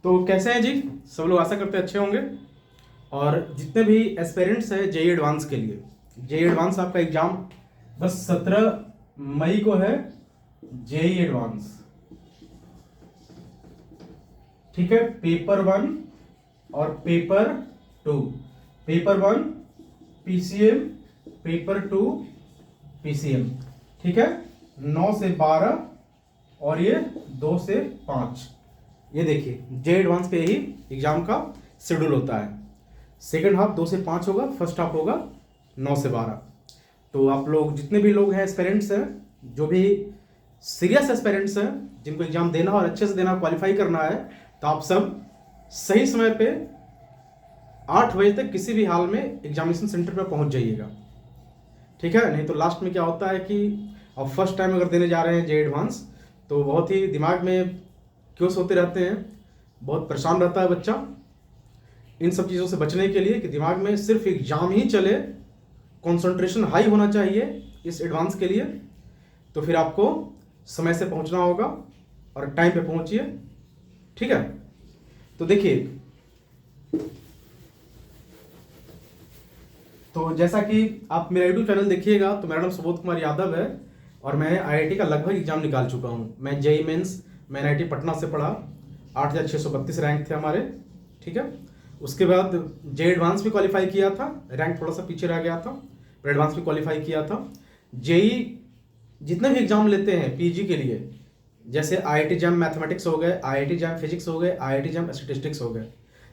तो कैसे हैं जी? सब लोग आशा करते हैं अच्छे होंगे। और जितने भी एस्पिरेंट्स हैं जेई एडवांस के लिए, जेई एडवांस आपका एग्जाम बस 17 मई को है। जेई एडवांस, ठीक है। पेपर 1 और paper 2। Paper 1 PCM, paper 2 PCM, ठीक है। 9 से 12 और ये 2 से 5। ये देखिए जे एडवांस पे ही एग्जाम का शेड्यूल होता है। सेकंड हाफ 2 से 5 होगा, फर्स्ट हाफ होगा 9 से 12। तो आप लोग जितने भी लोग हैं एस्पिरेंट्स हैं, जो भी सीरियस एस्पिरेंट्स हैं, जिनको एग्जाम देना और अच्छे से देना, क्वालिफाई करना है, तो आप सब सही समय पे 8 बजे तक किसी भी हाल में एग्जामिनेशन सेंटर पर पहुंच जाइएगा, ठीक है। नहीं तो लास्ट में क्या होता है कि अब फर्स्ट टाइम अगर देने जा रहे हैं जे एडवांस, तो बहुत ही दिमाग में क्योस होते रहते हैं, बहुत परेशान रहता है बच्चा। इन सब चीज़ों से बचने के लिए कि दिमाग में सिर्फ एग्जाम ही चले, कंसंट्रेशन हाई होना चाहिए इस एडवांस के लिए, तो फिर आपको समय से पहुंचना होगा और टाइम पे पहुंचिए, ठीक है। तो देखिए, तो जैसा कि आप मेरा यूट्यूब चैनल देखिएगा तो मेरा नाम सुबोध कुमार यादव है और मैं आईआईटी का लगभग एग्जाम निकाल चुका हूँ। मैं जेई मेंस, मैं आईआईटी पटना से पढ़ा, 8632 रैंक थे हमारे, ठीक है। उसके बाद जे एडवांस भी क्वालिफाई किया था, रैंक थोड़ा सा पीछे रह गया था, पर एडवांस भी क्वालिफाई किया था। जेई जितने भी एग्जाम लेते हैं पीजी के लिए, जैसे आईआईटी जैम मैथमेटिक्स हो गए, आईआईटी जैम फिजिक्स हो गए, आईआईटी जैम स्टैटिस्टिक्स हो गए,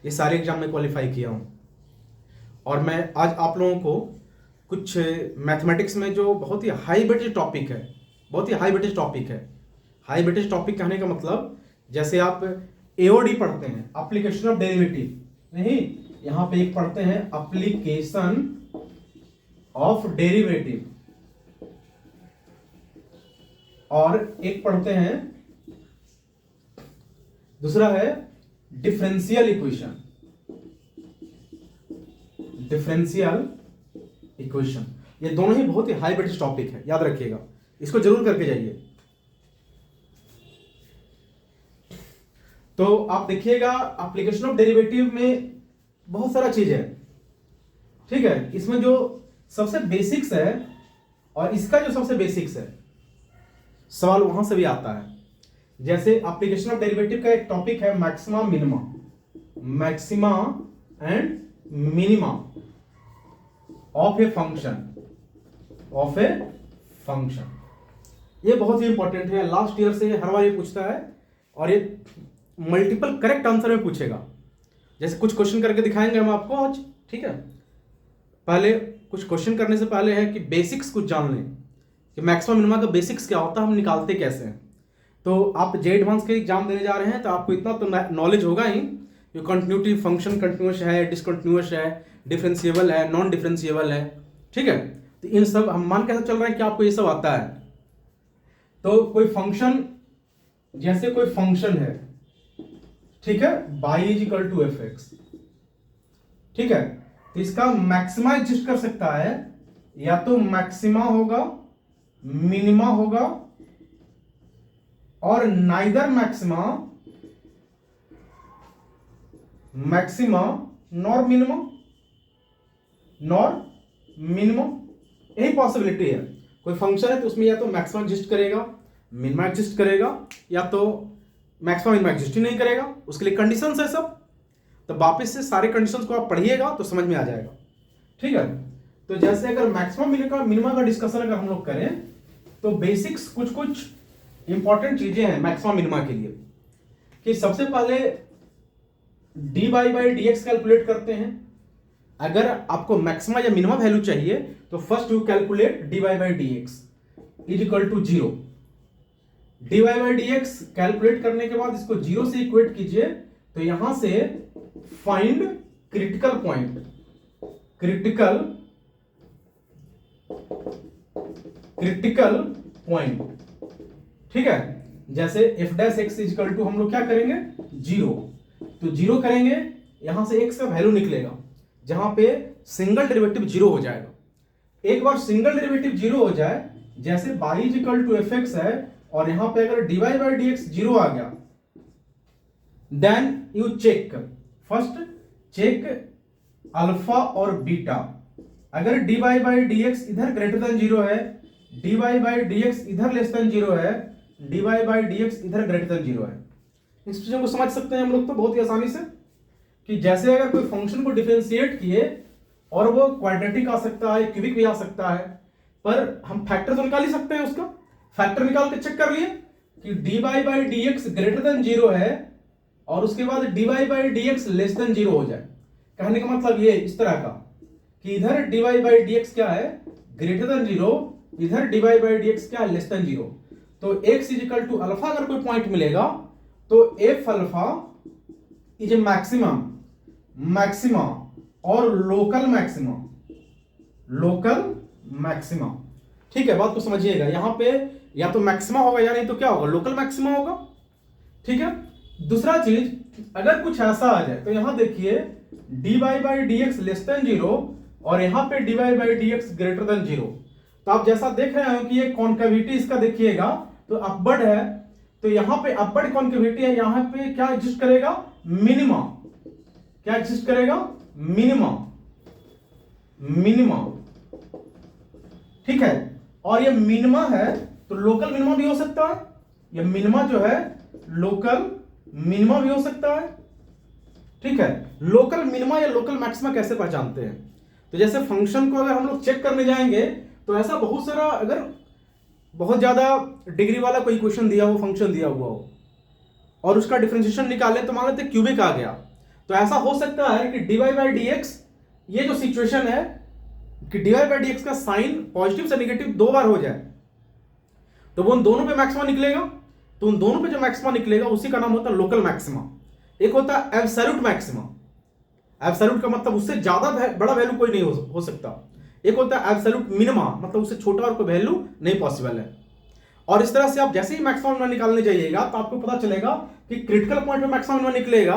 ये सारे एग्जाम में क्वालिफाई किया हूँ। और मैं आज आप लोगों को कुछ मैथमेटिक्स में जो बहुत ही हाई वेटेज टॉपिक है, बहुत ही हाई वेटेज टॉपिक है। हाई वेटेज टॉपिक कहने का मतलब, जैसे आप एओडी पढ़ते हैं, एप्लीकेशन ऑफ डेरिवेटिव, नहीं, यहां पे एक पढ़ते हैं एप्लीकेशन ऑफ डेरिवेटिव, और एक पढ़ते हैं, दूसरा है डिफरेंशियल इक्वेशन, डिफरेंशियल इक्वेशन। ये दोनों ही बहुत ही हाई वेटेज टॉपिक है, याद रखिएगा, इसको जरूर करके जाइए। तो आप देखिएगा एप्लीकेशन ऑफ डेरिवेटिव में बहुत सारा चीज है, ठीक है। इसमें जो सबसे बेसिक्स है और इसका जो सबसे बेसिक्स है, सवाल वहां से भी आता है। जैसे एप्लीकेशन ऑफ डेरिवेटिव का एक टॉपिक है maxima minima, maxima and minima of A function, of a function. ये बहुत ही इंपॉर्टेंट है, लास्ट ईयर से हर बार ये पूछता है और ये मल्टीपल करेक्ट आंसर में पूछेगा। जैसे कुछ क्वेश्चन करके दिखाएंगे हम आपको आज, ठीक है। पहले कुछ क्वेश्चन करने से पहले है कि बेसिक्स कुछ जान लें कि मैक्सिमा मिनिमा का बेसिक्स क्या होता है, हम निकालते कैसे हैं। तो आप जे एडवांस के एग्जाम देने जा रहे हैं तो आपको इतना तो नॉलेज होगा ही कि कंटिन्यूटी फंक्शन कंटिन्यूस है, डिसकंटिन्यूस है, डिफरेंशिएबल है, नॉन डिफरेंशिएबल है, ठीक है। तो इन सब हम मान कैसे चल रहे हैं कि आपको ये सब आता है। तो कोई फंक्शन, जैसे कोई फंक्शन है, ठीक है, y is equal to f x, ठीक है। तो इसका मैक्सिमा एग्जिस्ट कर सकता है, या तो मैक्सिमा होगा, मिनिमा होगा, और neither maxima, maxima nor minima, nor minimum, यही पॉसिबिलिटी है। कोई फंक्शन है तो उसमें या तो मैक्सिमा एग्जिस्ट करेगा, मिनिमा एग्जिस्ट करेगा, या तो मैक्सिमा मिनिमा एग्जिस्ट ही नहीं करेगा। उसके लिए कंडीशंस है सब, तो वापस से सारे कंडीशंस को आप पढ़िएगा तो समझ में आ जाएगा, ठीक है। तो जैसे अगर मैक्सिमा मिनिमा का डिस्कशन अगर हम लोग करें तो बेसिक्स कुछ कुछ इंपॉर्टेंट चीजें हैं मैक्सिमा मिनिमा के लिए, कि सबसे पहले dy by d x calculate करते हैं। अगर आपको मैक्सिमा या मिनिमा वैल्यू चाहिए तो first you calculate dy by d x is equal to 0। dy by d x calculate करने के बाद इसको 0 से इक्वेट कीजिए, तो यहां से find critical point, critical point, ठीक है। जैसे f dash x is equal to हम लोग क्या करेंगे, 0, तो 0 करेंगे, यहां से एक्स का वैल्यू निकलेगा जहां पे सिंगल डेरिवेटिव 0 हो जाएगा। एक बार सिंगल डेरिवेटिव 0 हो जाए, जैसे y is equal to f x है और यहां पे अगर dy बाई डी एक्स 0 आ गया, then you check, first check alpha और बीटा। अगर dy बाई डी एक्स इधर ग्रेटर देन जीरो है, dy बाई डी एक्स इधर लेस देन जीरो है, dy बाई डी एक्स इधर ग्रेटर देन जीरो है। इस चीजों को समझ सकते हैं हम लोग तो बहुत ही आसानी से, कि जैसे अगर कोई फंक्शन को डिफरेंशिएट किए और वो क्वाड्रेटिक आ सकता है, क्यूबिक भी आ सकता है, पर हम फैक्टर तो निकाल ही सकते हैं उसका। फैक्टर निकाल के चेक कर लिए कि dy by d x greater than zero है और उसके बाद dy by d x less than zero हो जाए। कहने का मतलब ये इस तरह का कि इधर dy बाई डी एक्स क्या है, ग्रेटर देन जीरो, इधर dy बाई डी एक्स क्या है, लेस देन जीरो। तो x इजिकल टू अल्फा अगर कोई पॉइंट मिलेगा तो f alpha is a maximum, maxima और लोकल मैक्सिमा, लोकल मैक्सिमा। ठीक है, बात को समझिएगा, यहां पे या तो मैक्सिमा होगा या नहीं तो क्या होगा, लोकल मैक्सिमा होगा। ठीक है, दूसरा चीज अगर कुछ ऐसा आ जाए तो यहां देखिए dy by d x less than zero और यहां पे dy by d x greater than zero. तो आप जैसा देख रहे हो कि ये कॉन्केविटी इसका देखिएगा तो अपवर्ड है, तो यहां पे अपवर्ड कॉन्केविटी है, यहां पे क्या एग्जिस्ट करेगा, मिनिमा। क्या एग्जिस्ट करेगा, मिनिमा, मिनिमा। ठीक है, और ये मिनिमा है तो लोकल मिनिमा भी हो सकता है, ये मिनिमा जो है लोकल मिनिमा भी हो सकता है। ठीक है, लोकल मिनिमा या लोकल मैक्सिमा कैसे पहचानते हैं, तो जैसे फंक्शन को अगर हम लोग चेक करने जाएंगे तो ऐसा बहुत सारा, अगर बहुत ज्यादा डिग्री वाला कोई क्वेश्चन दिया हो, फंक्शन दिया हुआ हो और उसका डिफरेंशिएशन निकाले तो मान लेते क्यूबिक आ गया, तो ऐसा हो सकता है कि dy बाई डी एक्स, ये जो सिचुएशन है कि dy बाई डी एक्स का साइन पॉजिटिव से नेगेटिव दो बार हो जाए तो वो उन दोनों पे मैक्सिमा निकलेगा। तो उन दोनों पे जो मैक्सिमा निकलेगा उसी का नाम होता है लोकल मैक्सिमा। एक होता है एब्सोल्यूट मैक्सिमा, एब्सोल्यूट का मतलब उससे ज्यादा बड़ा वैल्यू कोई नहीं हो सकता। एक होता है एब्सोल्यूट मिनिमा, मतलब उससे छोटा और कोई वैल्यू नहीं पॉसिबल है। और इस तरह से आप जैसे ही मैक्सिमम मिनिमा निकालने जाइएगा तो आपको पता चलेगा कि क्रिटिकल पॉइंट पे मैक्सिमम मिनिमा निकलेगा,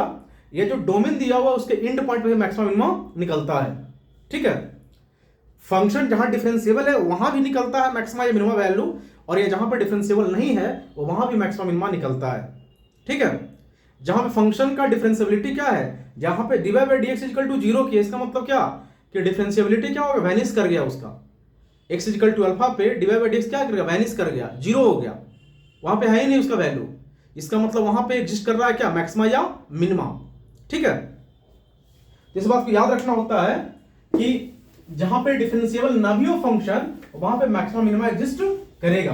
ये जो डोमेन दिया हुआ उसके एंड पॉइंट पे मैक्सिमम मिनिमा निकलता है। ठीक है, फंक्शन जहां डिफरेंशिएबल है वहां भी निकलता है मैक्सिमा या मिनिमा वैल्यू, और ये जहां पर डिफरेंशिएबल नहीं है वो वहां भी मैक्सिमम मिनिमा निकलता है। ठीक है, जहां पे फंक्शन का डिफरेंशिएबिलिटी क्या है, जहां पे dy by d x equal to zero की, इसका मतलब क्या कि डिफरेंशिएबिलिटी क्या होगा, वैनिश कर गया उसका। x इक्वल टू अल्फा पे dy बाई डी एक्स क्या कर गया, वैनिश कर गया, जीरो हो गया, वहां पे है ही नहीं उसका वैल्यू। इसका मतलब वहां पे एग्जिस्ट कर रहा है क्या, मैक्सिमा या मिनिमा। ठीक है, इस बात को याद रखना होता है कि जहां पे डिफरेंशिएबल ना भी हो फंक्शन वहां पे मैक्सिमा मिनिमा एग्जिस्ट करेगा,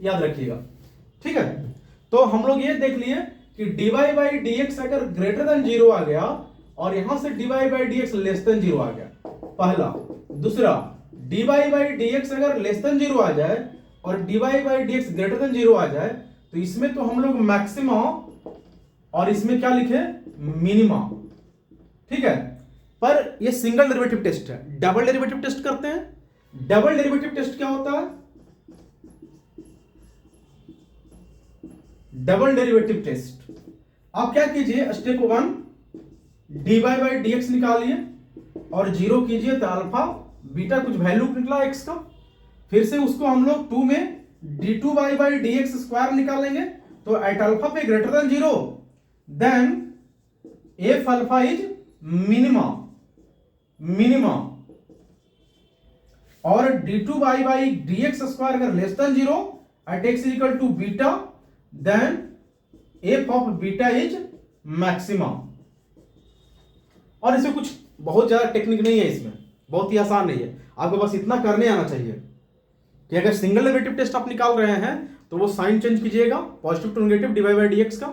याद रखिएगा। ठीक है, तो हम लोग ये देख लिए कि dy बाई डी एक्स अगर ग्रेटर देन जीरो आ गया और यहां से dy by d x less than zero आ गया, पहला। दूसरा, dy बाई डी एक्स अगर लेस देन जीरो आ जाए और dy by d x greater than zero आ जाए तो इसमें तो हम लोग मैक्सिमा और इसमें क्या लिखे, मिनिमा। ठीक है, पर ये सिंगल डेरिवेटिव टेस्ट है, डबल डेरिवेटिव टेस्ट करते हैं। डबल डेरिवेटिव टेस्ट क्या होता है, डबल डेरिवेटिव टेस्ट। आप क्या कीजिए, step one dy by d x निकालिए और जीरो कीजिए तो अल्फा बीटा कुछ वैल्यू निकला x का, फिर से उसको हम लोग 2 में d2 by d x square निकालेंगे तो एट अल्फा पे greater than zero then f alpha is minima, minima. और d2 by d x square अगर less than zero at x equal to beta then f of beta is maxima. और इसमें कुछ बहुत ज्यादा टेक्निक नहीं है, इसमें बहुत ही आसान नहीं है, आपको बस इतना करने आना चाहिए कि अगर सिंगल डेरिवेटिव टेस्ट आप निकाल रहे हैं तो वो साइन चेंज कीजिएगा, positive to negative dy by d x का,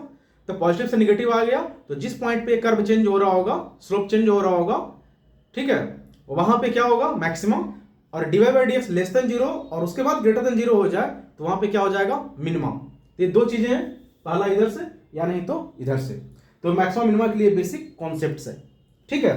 तो पॉजिटिव से नेगेटिव आ गया तो जिस पॉइंट पे कर्व चेंज हो रहा होगा, स्लोप चेंज हो रहा होगा, ठीक है, वहां पे क्या होगा, मैक्सिमम। और dy by d x less than zero और उसके बाद ग्रेटर देन जीरो हो जाए तो वहां पे क्या हो जाएगा, मिनिमम। ये दो चीजें हैं, पहला इधर से या नहीं तो इधर से। तो मैक्सिमम मिनिमम के लिए बेसिक कॉन्सेप्ट्स है। ठीक है,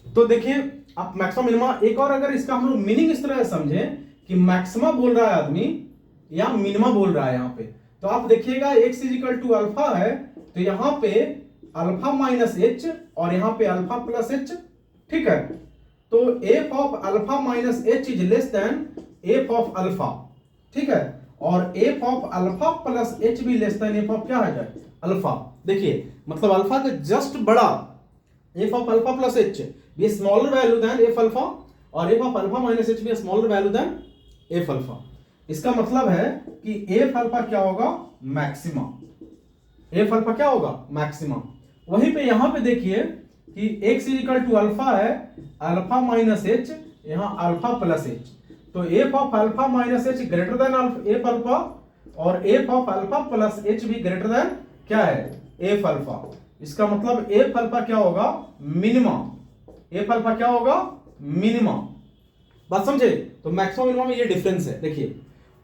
तो देखिए आप मैक्सिमम मिनिमा, एक और अगर इसका हम लोग मीनिंग इस तरह समझें कि मैक्सिमा बोल रहा है आदमी या मिनिमा बोल रहा है यहां पे, तो आप देखिएगा x इक्वल टू अल्फा है तो यहां पे अल्फा माइनस एच और यहां पे अल्फा प्लस एच। ठीक है, तो f of alpha minus h is less than f of alpha, ठीक है, और f of alpha plus h भी लेस देन एफ ऑफ क्या है अल्फा। देखिए मतलब अल्फा के जस्ट बड़ा f of alpha plus h be smaller value than f alpha, और f of alpha minus h be smaller value than f alpha. इसका मतलब है कि एफ अल्फा क्या होगा मैक्सिमा, एफ अल्फा क्या होगा मैक्सिमा। वहीं पे यहां पे देखिए कि x इक्वल टू अल्फा है, अल्फा माइनस एच, यहां अल्फा प्लस एच, तो f of alpha minus h greater than f alpha, और f of alpha plus h भी ग्रेटर देन क्या है एफ अल्फा। इसका मतलब एफ अल्फा क्या होगा मिनिमा, एफ अल्फा क्या होगा मिनिमा। बात समझे? तो मैक्सिमम मिनिमम में ये डिफरेंस है देखिए,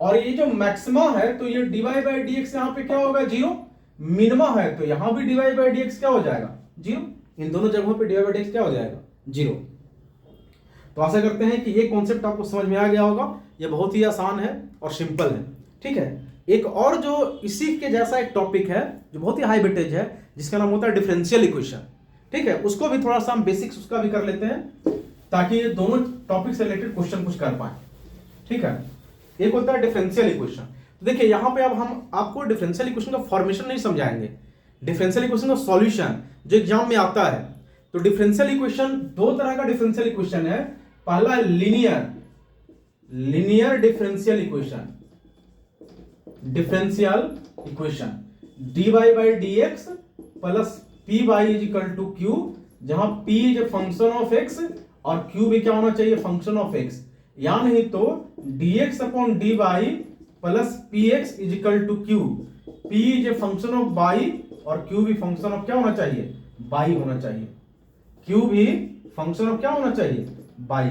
और ये जो मैक्सिमा है तो ये डीवाई बाई डी एक्स यहां पे क्या होगा जीरो, मिनिमा है तो यहां भी डीवाई बाई डी एक्स क्या हो जाएगा जीरो, इन दोनों जगहों पे डीवाई बाई डी एक्स क्या हो जाएगा जीरो। तो आशा करते हैं कि ये कॉन्सेप्ट आपको समझ में आ गया होगा, ये बहुत ही आसान है और सिंपल है, ठीक है। एक और जो इसी के जैसा एक टॉपिक है जो बहुत ही हाई वेटेज है, जिसका नाम होता है डिफरेंशियल इक्वेशन, ठीक है, उसको भी थोड़ा सा हम बेसिक्स उसका भी कर लेते हैं ताकि ये दोनों टॉपिक से रिलेटेड क्वेश्चन कुछ कर पाए, ठीक है। एक होता है डिफरेंशियल इक्वेशन। तो देखिए यहां पे अब हम आपको डिफरेंशियल इक्वेशन का फॉर्मेशन नहीं समझाएंगे, डिफरेंशियल इक्वेशन का सॉल्यूशन जो एग्जाम में आता है। तो डिफरेंशियल इक्वेशन दो तरह का डिफरेंशियल इक्वेशन है, पहला है linear differential equation, differential equation dy by d x plus p y is equal to q, जहां p is a function of x और q भी क्या होना चाहिए फंक्शन ऑफ x, या नहीं तो dx upon dy plus px is equal to q, p is a function of y और q भी फंक्शन ऑफ क्या होना चाहिए y होना चाहिए, q भी फंक्शन ऑफ क्या होना चाहिए y।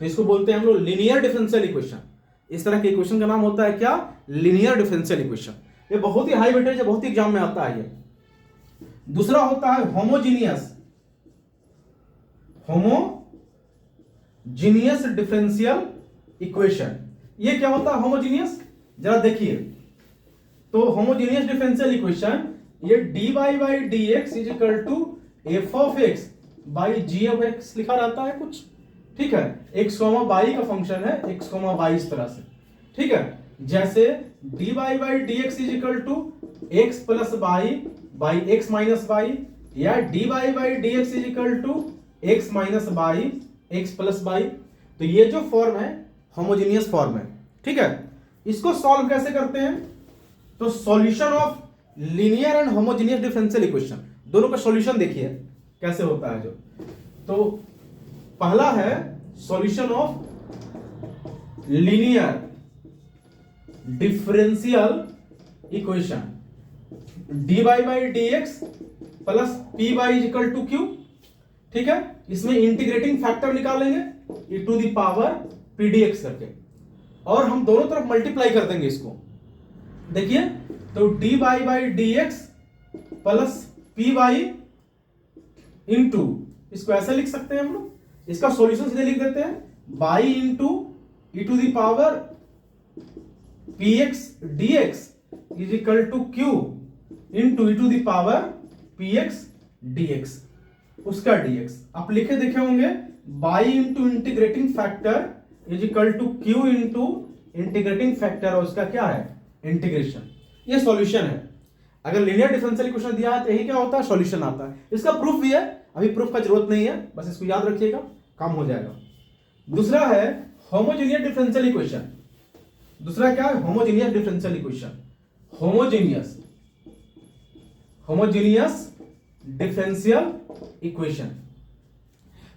तो इसको बोलते हैं हम लोग लीनियर डिफरेंशियल इक्वेशन। इस तरह के इक्वेशन का नाम होता है क्या लीनियर डिफरेंशियल इक्वेशन। ये बहुत ही हाई वेटेज है, बहुत ही एग्जाम में आता है ये। दूसरा होता है होमोजीनियस डिफरेंशियल इक्वेशन। ये क्या होता है होमोजीनियस, जरा देखिए। तो होमोजीनियस डिफरेंशियल इक्वेशन ये dy by d x is equal to f of x by g of x लिखा रहता है कुछ, ठीक है, एक्स कॉमा वाई का फंक्शन है, एक्स कॉमा वाई इस तरह से, ठीक है। जैसे dy by d x is equal to x plus y by x minus y, या dy by d x is equal to x minus y x plus Y. तो ये जो फॉर्म है होमोजीनियस फॉर्म है, ठीक है। इसको सॉल्व कैसे करते हैं? तो solution of linear and homogeneous differential equation, दोनों का सॉल्यूशन देखिए कैसे होता है। जो तो पहला है solution of linear differential equation dy by d x plus p y is equal to q, ठीक है। इसमें इंटीग्रेटिंग फैक्टर निकालेंगे e to the power p d x करके, और हम दोनों तरफ मल्टीप्लाई कर देंगे इसको। देखिए तो dy by d x plus p y into, इसको ऐसे लिख सकते हैं हम लोग, इसका सॉल्यूशन सीधे लिख देते हैं by into e to the power p x d x is equal to q into e to the power p x d x, उसका dx आप लिखे देखे होंगे by into integrating factor is equal to q into integrating factor, और उसका क्या है integration. ये सॉल्यूशन है। अगर लीनियर डिफरेंशियल इक्वेशन दिया है तो यही क्या होता है सॉल्यूशन आता है। इसका प्रूफ भी है, अभी प्रूफ का जरूरत नहीं है, बस इसको याद रखिएगा काम हो जाएगा। दूसरा है होमोजीनियस डिफरेंशियल इक्वेशन। दूसरा क्या है homogeneous differential equation, homogeneous differential equation.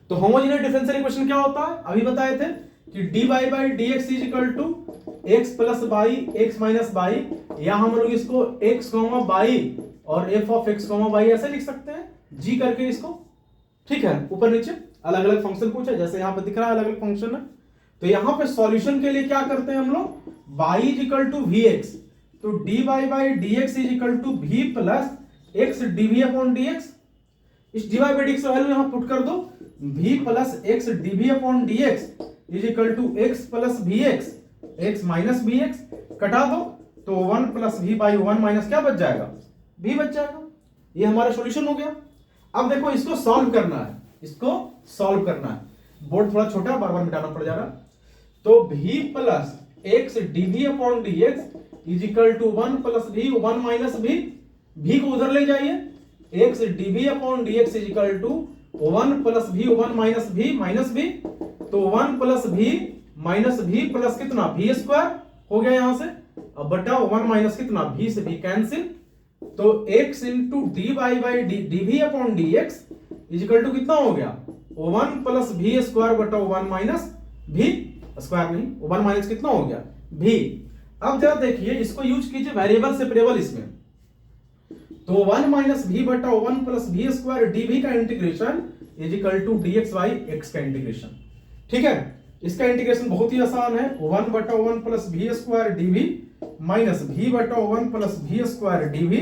तो होमोजीनियस डिफरेंशियल इक्वेशन क्या होता है अभी बताए थे कि dy by d x is equal to x plus y x minus y, या हम लोग इसको x कॉमा वाई और f of x comma y ऐसे लिख सकते हैं g करके इसको, ठीक है। ऊपर नीचे अलग अलग फंक्शन पूछे, जैसे यहां पर दिख रहा है अलग अलग फंक्शन है। तो यहां पे सॉल्यूशन के लिए क्या करते हैं हम लोग y is equal to v x, तो dy by d x is equal to v plus x d v upon dx। इस dy बाई dx वैल्यू यहां पुट कर दो, v plus x d v upon dx is equal to x plus v x x minus v x, कटा दो तो 1 plus we by 1 minus क्या बच जाएगा v बच जाएगा। ये हमारा सॉल्यूशन हो गया। अब देखो इसको सॉल्व करना है, इसको सॉल्व करना है। बोर्ड थोड़ा छोटा, बार बार मिटाना पड़ जा रहा। तो v plus x dv upon dx is equal to 1 plus v 1 minus v को उधर ले जाइए, x dv upon dx is equal to 1 plus v 1 minus v, तो 1 plus v minus v plus कितना v स्क्वायर हो गया यहां से, अब बटा 1 माइनस कितना v से v कैंसिल, तो x into d y by dv upon dx is equal to कितना हो गया 1 प्लस v स्क्वायर बटा 1 माइनस v स्क्वायर, नहीं 1 माइनस कितना हो गया v। अब जरा देखिए इसको यूज कीजिए वेरिएबल सेपरेबल इसमें, तो 1 माइनस v बटा 1 प्लस v स्क्वायर dv का integration is equal to dx by x का इंटीग्रेशन। ठीक है, इसका इंटीग्रेशन बहुत ही आसान है, 1 बटा 1 plus v square dv minus v बटा 1 plus v square dv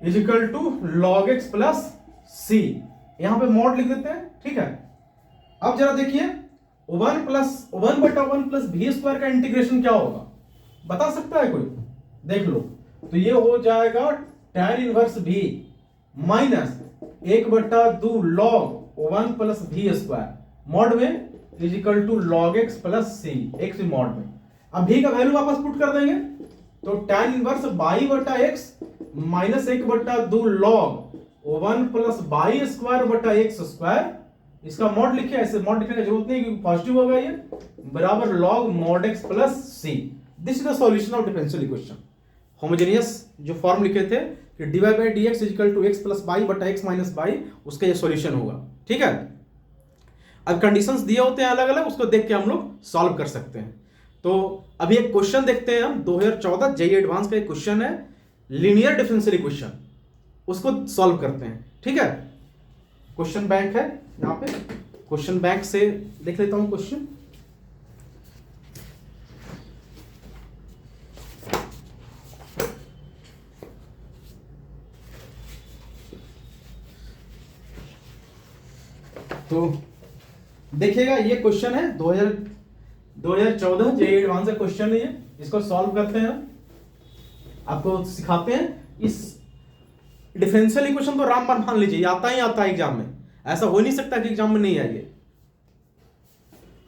is equal to log x plus c, यहां पे मॉड लिख देते हैं। ठीक है, अब जरा देखिए 1 बटा 1 प्लस v स्क्वायर का इंटीग्रेशन क्या होगा, बता सकता है कोई, देख लो, तो ये हो जाएगा tan इनवर्स v माइनस 1 बटा 2 log 1 plus v square mod में is equal to log x plus c, x mod में। अब v का वैल्यू वापस पुट कर देंगे, तो tan इनवर्स बाई बटा x माइनस 1 बटा 2 log 1 प्लस बाई स्क्वायर बटा x स्क्वायर, इसका मॉड लिखे, ऐसे मॉड लिखने की जरूरत नहीं क्योंकि पॉजिटिव होगा ये, बराबर log mod x plus c। This is the solution of differential equation. Homogeneous जो फॉर्म लिखे थे कि dy by dx is equal to x plus by बटा x माइनस बाई, उसका ये सॉल्यूशन होगा। ठीक है, अब कंडीशंस दिए होते हैं अलग अलग, उसको देख के हम लोग सॉल्व कर सकते हैं। तो अभी एक क्वेश्चन देखते हैं हम, 2014 जेईई एडवांस का एक क्वेश्चन है लीनियर डिफरेंशियल इक्वेशन, उसको सॉल्व करते हैं। ठीक है, क्वेश्चन बैंक है यहाँ पे, क्वेश्चन बैंक से देख लेता हूं क्वेश्चन। तो देखिएगा ये क्वेश्चन है 2014 जेईई एडवांस का क्वेश्चन है ये, इसको सॉल्व करते हैं, आपको सिखाते हैं। इस डिफरेंशियल इक्वेशन तो रामबाण मान लीजिए, आता ही आता है एग्जाम में, ऐसा हो नहीं सकता कि एग्जाम में नहीं आएगी।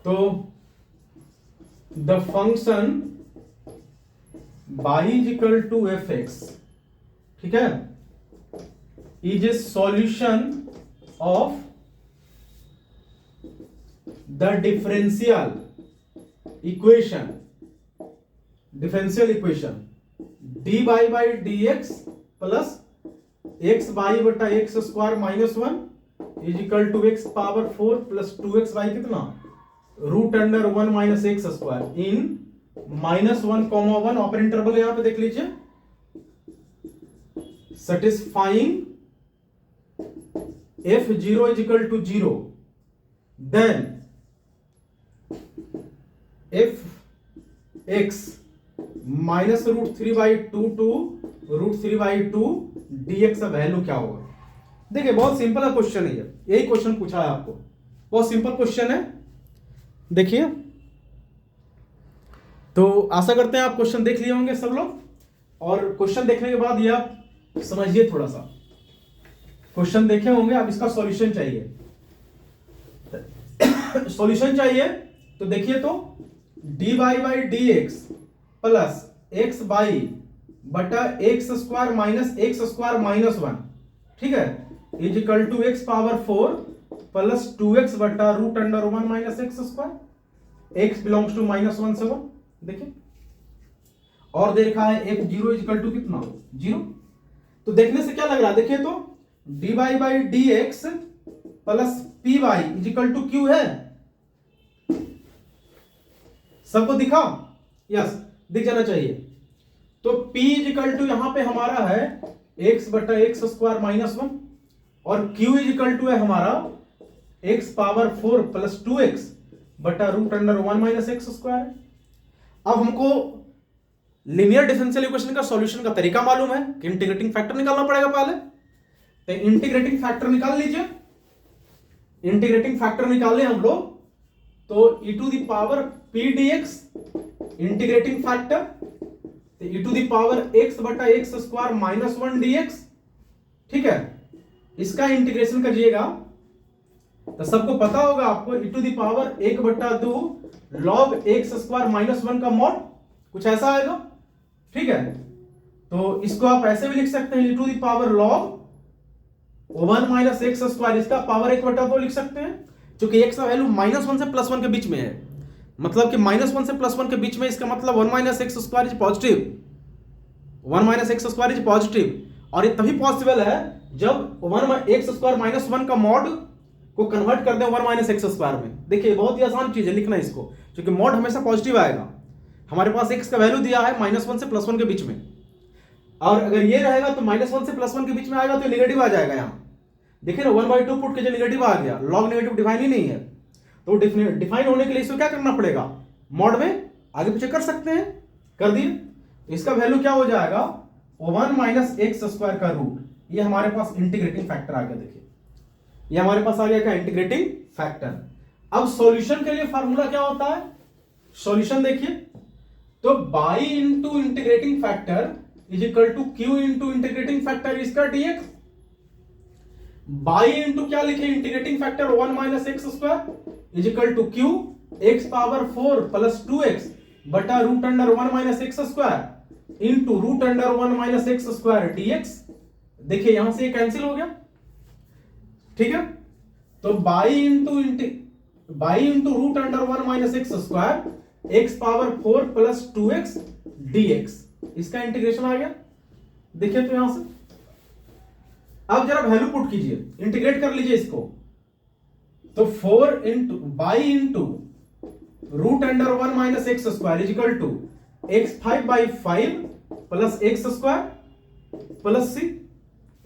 तो the function y is equal to f x, ठीक है, is a solution of the differential equation dy by d x plus x by बटा x square minus 1 is equal to x power 4 plus 2x by कितना root under 1 minus x square in -1, open interval यहां पे देख लीजिए, satisfying f0 is equal to 0, then f x minus √3/2 to √3/2 dx का value क्या होगा। देखिए बहुत सिंपल क्वेश्चन है, यही क्वेश्चन पूछा है आपको, बहुत सिंपल क्वेश्चन है। देखिए, तो आशा करते हैं आप क्वेश्चन देख लिए होंगे सब लोग, और क्वेश्चन देखने के बाद ये आप समझिए, थोड़ा सा क्वेश्चन देखे होंगे, आप इसका सॉल्यूशन चाहिए सॉल्यूशन चाहिए तो देखिए, तो dy by d x plus x by बटा x square minus x square minus 1, ठीक है, is equal to x power 4 plus 2x बटा root under 1 minus x square, x belongs to -1 से 1। देखिए, और दे रखा है f0 इज इक्वल टू कितना 0। तो देखने से क्या लग रहा है, देखिए तो dy by d x plus p y is equal to q है, सबको दिखा, यस दिख जाना चाहिए। तो p इज इक्वल टू यहां पे हमारा है x बटा एक्स स्क्वायर माइनस 1, और q इज इक्वल टू है हमारा x पावर 4 प्लस 2x बटा root under 1 minus x square. अब हमको लीनियर डिफरेंशियल इक्वेशन का सॉल्यूशन का तरीका मालूम है कि इंटीग्रेटिंग फैक्टर निकालना पड़ेगा पहले, तो इंटीग्रेटिंग फैक्टर निकाल लीजिए। इंटीग्रेटिंग फैक्टर निकाले हम लोग, तो e to the power p dx integrating factor, तो e to the power x बटा एक्स स्क्वायर माइनस 1 dx, ठीक है, इसका इंटीग्रेशन करिएगा तो सबको पता होगा आपको e to the power 1/2 log x² -1 का मॉड, कुछ ऐसा आएगा। ठीक है, तो इसको आप ऐसे भी लिख सकते हैं e to the power log 1 - x², इसका पावर 1/2 लिख सकते हैं, क्योंकि x का वैल्यू -1 से +1 के बीच में है, मतलब कि -1 से +1 के बीच में, इसका मतलब 1 - x² is positive, 1 - x² is positive. और ये तभी पॉसिबल है जब 1 x² -1 का मॉड को कन्वर्ट कर दें 1 - x² में। देखिए बहुत ही आसान चीज है लिखना इसको, क्योंकि मॉड हमेशा पॉजिटिव आएगा। हमारे पास x का वैल्यू दिया है -1 से +1 के बीच में, और अगर ये रहेगा तो -1 से +1 के बीच में आएगा तो नेगेटिव आ जाएगा। यहाँ देखिए ना 1/2 पुट के जो नेगेटिव आ गया, लॉग नेगेटिव डिफाइन ही नहीं है, तो डिफाइन होने के लिए इसको क्या करना पड़ेगा, मॉड में आगे पीछे कर सकते हैं, कर दिए। इसका वैल्यू क्या हो जाएगा 1 - x² का रूट, ये हमारे पास इंटीग्रेटिंग फैक्टर आ गया। देखिए ये हमारे पास आ गया क्या, इंटीग्रेटिंग फैक्टर। अब सॉल्यूशन के लिए फार्मूला क्या होता है, सॉल्यूशन देखिए, तो by into integrating factor is equal to q into integrating factor इसका dx। बाई इंटू क्या लिखे, integrating factor 1 - x² is equal to q x⁴ + 2x बटा √1 - x² इंटू √1 - x² dx। देखिए यहां से ये कैंसिल हो गया। ठीक है, तो by into √1 - x² x⁴ + 2x dx, इसका इंटीग्रेशन आ गया। देखिए तो यहां से अब जरा वैल्यू पुट कीजिए, इंटीग्रेट कर लीजिए इसको, तो 4 into by into √1 - x² is equal to x5/5 + x² + c,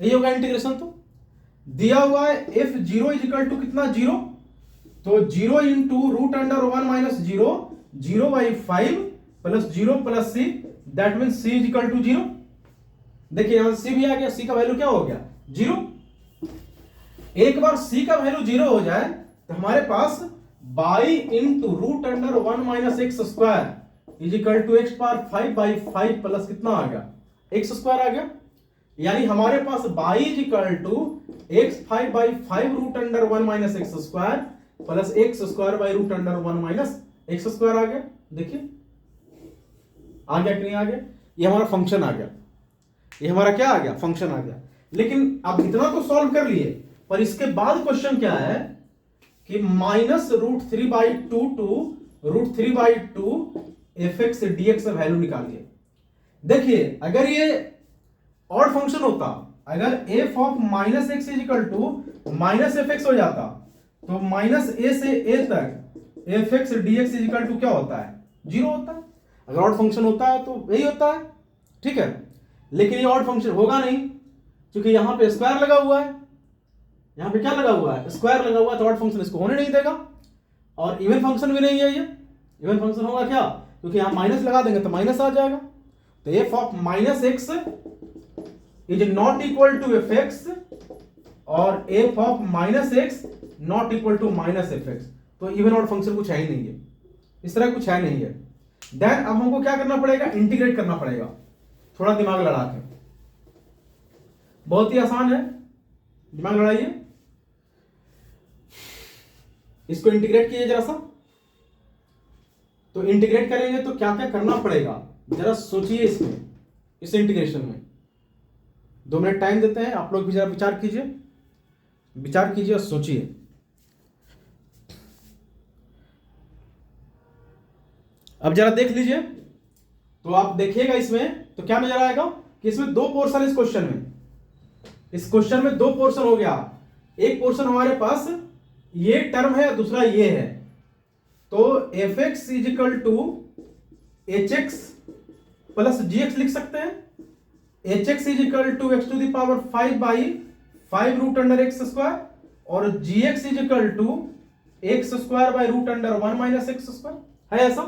यही होगा इंटीग्रेशन। तो दिया हुआ है f0 इज इक्वल टू कितना, 0, तो 0 इंटू √1 - 0 0/5 + 0 + c, that mean c is equal to 0। देखिए यहां c भी आ गया, c का वैल्यू क्या हो गया, 0। एक बार c का वैल्यू 0 हो जाए तो हमारे पास by into √1 - x² is equal to x⁵/5 plus कितना आ गया, x² आ गया। यानी हमारे पास by is equal to x5/5 √1 - x² plus x² x² आ गया। देखिए आ गया कि नहीं आ गया, ये हमारा फंक्शन आ गया, ये हमारा क्या आ गया, फंक्शन आ गया। लेकिन अब इतना तो सॉल्व कर लिए, पर इसके बाद क्वेश्चन क्या है कि -√3/2 टू √3/2 fx dx में वैल्यू निकालिए। देखिए अगर ये ऑड फंक्शन होता, अगर f of -x is equal to -fx हो जाता, तो -a से a तक fx dx is equal to क्या होता है, 0 होता है। अगर ऑड फंक्शन होता है तो यही होता है। ठीक है, लेकिन ये ऑड फंक्शन होगा नहीं, क्योंकि यहां पे स्क्वायर लगा हुआ है, यहां पे क्या लगा हुआ है, स्क्वायर लगा हुआ है, तो ऑड फंक्शन इसको होने नहीं देगा। और इवन फंक्शन भी नहीं है, ये इवन फंक्शन होगा क्या, क्योंकि यहां माइनस लगा देंगे तो माइनस आ जाएगा। तो f of -x is not equal to fx और f of -x not equal to -fx, तो इवन ऑड फंक्शन कुछ है ही नहीं है, इस तरह कुछ है नहीं है। देन अब हमको क्या करना पड़ेगा, इंटीग्रेट करना पड़ेगा, थोड़ा दिमाग लड़ा के, बहुत ही आसान है, दिमाग लड़ाइए, इसको इंटीग्रेट कीजिए जरा सा। तो इंटीग्रेट करेंगे तो क्या क्या करना पड़ेगा, जरा सोचिए इसमें, इस इंटीग्रेशन में 2 मिनट टाइम देते हैं, आप लोग भी जरा विचार कीजिए और सोचिए। अब जरा देख लीजिए, तो आप देखिएगा इसमें तो क्या नजर आएगा कि इसमें 2 पोर्शन है इस क्वेश्चन में। इस क्वेश्चन में 2 पोर्शन हो गया, एक पोर्शन हमारे पास ये टर्म है, दूसरा ये है। तो fx is equal to hx plus gx लिख सकते हैं। hx is equal to x⁵5 √x² और gx is equal to x² √1 - x², है ऐसा।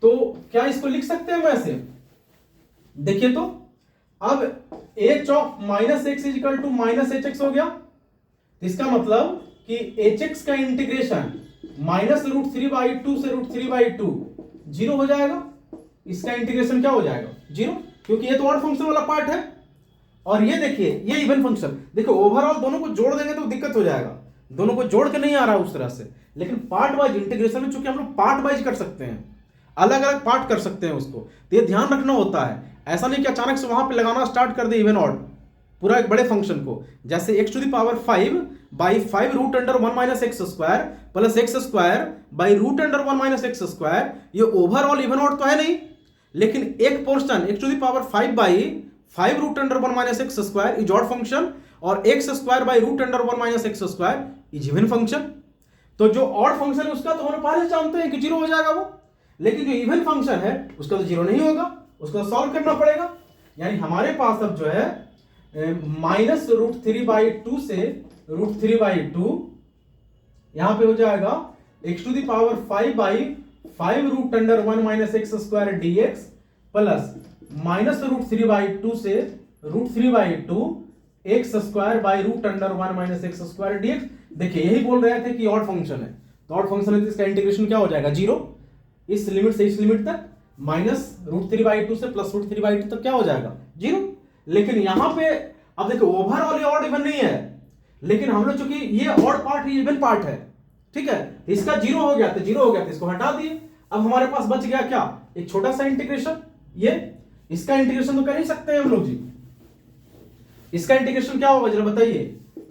तो क्या इसको लिख सकते हैं वैसे, देखिए तो अब h of -x is equal to -hx हो गया, इसका मतलब कि hx का इंटीग्रेशन -√3/2 से √3/2 0 हो जाएगा, इसका इंटीग्रेशन क्या हो जाएगा, 0, क्योंकि ये तो ऑड फंक्शन वाला पार्ट है। और ये देखिए ये इवन फंक्शन, देखो ओवरऑल दोनों को जोड़ देंगे तो दिक्कत हो जाएगा, दोनों को जोड़ के नहीं आ रहा उस तरह से, लेकिन पार्ट वाइज इंटीग्रेशन में चूंकि हम लोग पार्ट वाइज कर सकते हैं, अलग अलग पार्ट कर सकते हैं उसको, तो ये ध्यान रखना होता है। ऐसा नहीं कि अचानक से वहां पे लगाना स्टार्ट कर दे इवन ऑड पूरा एक बड़े फंक्शन को, जैसे x to the power 5 by 5 root under 1 minus x square plus x square by root under 1 minus x square, ये ओवरऑल इवन ऑड तो है नहीं, लेकिन एक portion x to the power 5 by 5 root under 1 minus x square is odd function, और x square by root under 1 minus x square is even function. तो जो odd function है उसका तो हम पहले जानते हैं कि जीरो हो जाएगा वो, लेकिन जो इवन फंक्शन है उसका तो जीरो नहीं होगा, उसको सॉल्व करना पड़ेगा। यानी हमारे पास अब जो है -√3/2 से √3/2 यहां पे हो जाएगा x to the power 5 by 5 root under 1 minus x square dx plus -√3/2 से √3/2 x square by root under 1 minus x square dx। देखिए यही बोल रहे थे कि ऑड फंक्शन है, तो ऑड फंक्शन है तो इसका इंटीग्रेशन क्या हो जाएगा, जीरो, इस लिमिट से इस लिमिट तक, -√3/2 से प्लस √3/2 तक क्या हो जाएगा, जीरो। लेकिन यहां पे अब देखो ओवरऑल ऑड इवन नहीं है, लेकिन हम लोग चूंकि ये ऑड पार्ट ही इवन पार्ट है, ठीक है, इसका जीरो हो गया तो जीरो हो गया तो इसको हटा दिए। अब हमारे पास बच गया क्या, एक छोटा सा इंटीग्रेशन, ये इसका इंटीग्रेशन तो कर ही सकते हैं हम लोग जी। इसका इंटीग्रेशन क्या होगा जरा बताइए,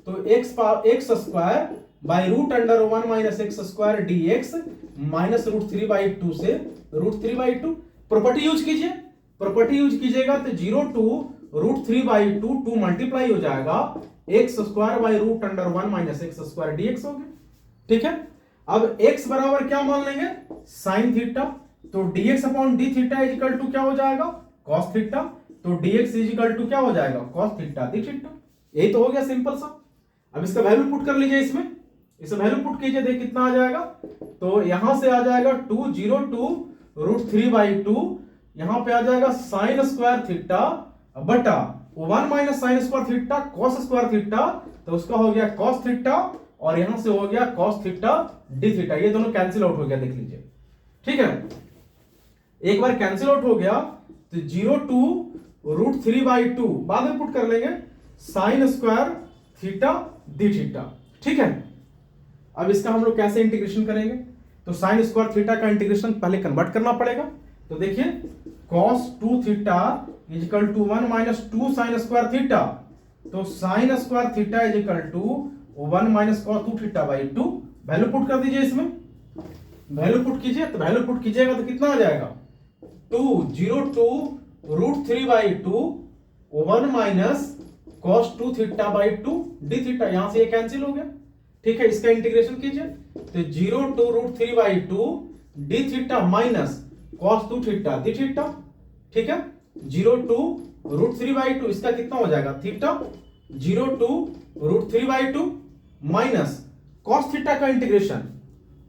तो x square by root under 1 minus x square dx minus √3/2 से √3/2। प्रॉपर्टी यूज कीजिए, प्रॉपर्टी यूज कीजिएगा तो 0 टू √3/2 2 मल्टीप्लाई हो जाएगा x square by root under 1 minus x square dx हो गया, ठीक है। अब x बराबर क्या मान लेंगे, साइन थीटा, तो dx upon d theta is equal to क्या हो जाएगा, कॉस थीटा, तो dx इज इक्वल टू क्या हो जाएगा, कॉस थीटा डी थीटा। यही तो हो गया सिंपल सा। अब इसका वैल्यू पुट कर लीजिए, इसमें इसे वैल्यू पुट कीजिए, देख कितना आ जाएगा, तो यहां से आ जाएगा 202 √3/2, यहां पे आ जाएगा साइन स्क्वायर थीटा बटा 1 minus sign square theta cos square theta, तो उसका हो गया कॉस थीटा, और यहां से हो गया कॉस थीटा डी थीटा, ये दोनों कैंसिल आउट हो गया, देख लीजिए, ठीक है। एक बार कैंसिल आउट हो गया तो 0 टू √3/2 बाद में पुट कर लेंगे sign square theta d theta, ठीक है। अब इसका हम लोग कैसे इंटीग्रेशन करेंगे, तो साइन स्क्वायर थीटा का इंटीग्रेशन पहले कन्वर्ट करना पड़ेगा, तो देखिए cos 2 theta is equal to 1 minus 2 sine square theta, तो sine square theta is equal to 1 minus cos 2 theta by 2। Value put कर दीजिए, इसमें वैल्यू पुट कीजिए, तो वैल्यू पुट कीजिएगा तो कितना आ जाएगा, 202 √3/2 1 minus cos 2 theta by 2 D theta, यहां से ये कैंसिल हो गया, ठीक है। इसका इंटीग्रेशन कीजिए, तो 0 to √3/2 d theta minus cos 2 theta d theta, ठीक है। 0 टू √3/2 इसका कितना हो जाएगा theta, 0 to √3/2 minus cos theta का इंटीग्रेशन,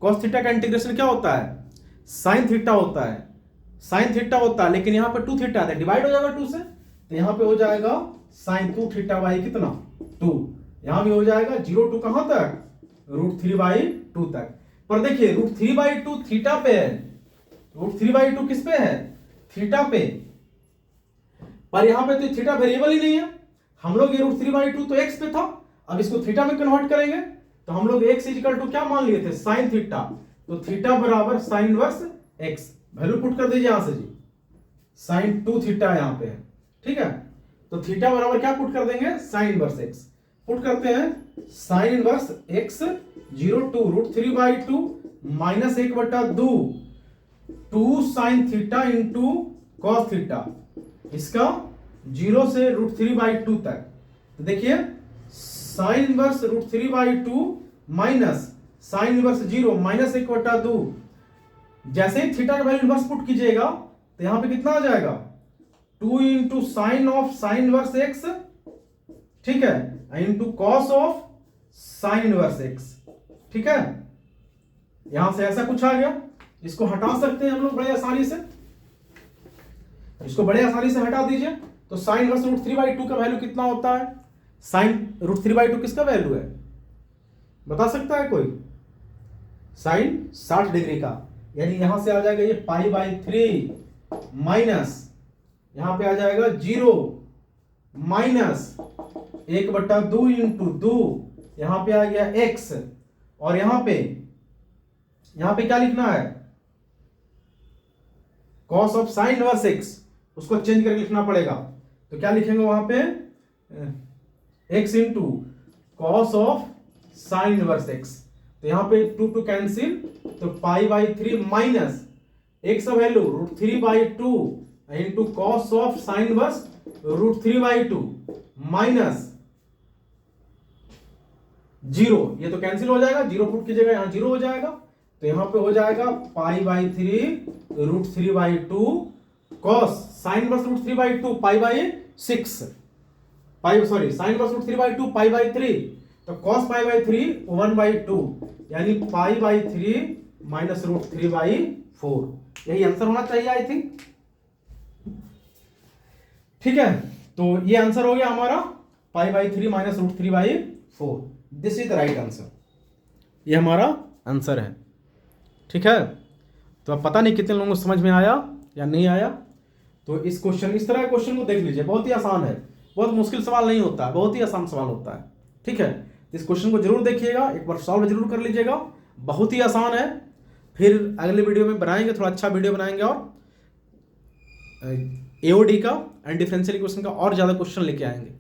cos थीटा का इंटीग्रेशन क्या होता है, साइन थीटा होता है, साइन थीटा होता है, लेकिन यहां पे 2 थीटा है, डिवाइड हो जाएगा 2 से, तो यहां पे हो जाएगा साइन 2 थीटा बाई कितना 2, यहां भी हो जाएगा 0 टू कहां तक, √3/2 तक। पर देखिए √3/2 थीटा पे है, √3/2 किस पे है, थीटा पे, पर यहां पे तो थीटा वेरिएबल ही नहीं है, हम लोग ये √3/2 तो x पे था, अब इसको थीटा में कन्वर्ट करेंगे तो हम लोग x इक्वल टू क्या मान लिए थे, साइन थीटा, तो थीटा बराबर sign inverse x, value put कर दीजिए यहां से जी, साइन 2 थीटा यहां पे है, ठीक है। तो थीटा बराबर क्या पुट कर देंगे, साइन इनवर्स x पुट करते हैं, sine inverse x 0 to √3/2 minus 1/2 2 sine theta into cos theta, इसका 0 से √3/2 तक, तो देखिए sine inverse √3/2 minus sine inverse 0 minus 1/2, जैसे ही थीटा का वैल्यू इनवर्स पुट कीजिएगा तो यहां पे कितना आ जाएगा, 2 into sine of sine inverse x, ठीक है, into cos of sine inverse x, ठीक है। यहां से ऐसा कुछ आ गया, इसको हटा सकते हैं हम लोग बड़े आसानी से, इसको बड़े आसानी से हटा दीजिए, तो साइन इनवर्स √3/2 का वैल्यू कितना होता है, साइन √3/2 किसका वैल्यू है, बता सकता है कोई, साइन 60 डिग्री का, यानी यहां से आ जाएगा ये π/3 माइनस यहां पे आ जाएगा 0 माइनस 1/2 इंटू 2 यहां पे आ गया x, और यहां पे क्या लिखना है, cos of sine inverse x, उसको चेंज करके लिखना पड़ेगा। तो क्या लिखेंगे वहां पे, x into cos of sine inverse x। तो यहां पे 2 कैंसिल, तो π/3 माइनस x का value √3/2 into cos of sine inverse √3/2 minus 0, ये तो कैंसिल हो जाएगा, 0 पुट कीजिएगा, यहां 0 हो जाएगा। तो यहां पे हो जाएगा π/3 √3/2 cos sine inverse √3/2 π/6, sine inverse √3/2 π/3, तो cos π/3 1/2, यानी π/3 माइनस √3/4। यही आंसर होना चाहिए आई थिंक। ठीक है, तो ये आंसर हो गया हमारा π/3 minus √3/4। This is the right answer, ये हमारा आंसर है। ठीक है, तो अब पता नहीं कितने लोगों को समझ में आया या नहीं आया। तो इस तरह के क्वेश्चन को देख लीजिए, बहुत ही आसान है, बहुत मुश्किल सवाल नहीं होता है, बहुत ही आसान सवाल होता है। ठीक है, इस क्वेश्चन को जरूर देखिएगा, एक बार सॉल्व जरूर कर लीजिएगा, बहुत ही आसान है। फिर अगले वीडियो में बनाएंगे, थोड़ा अच्छा वीडियो बनाएंगे, और एओडी का एंड डिफरेंशियल इक्वेशन का और ज़्यादा क्वेश्चन लेके आएंगे।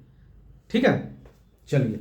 ठीक है, चलिए।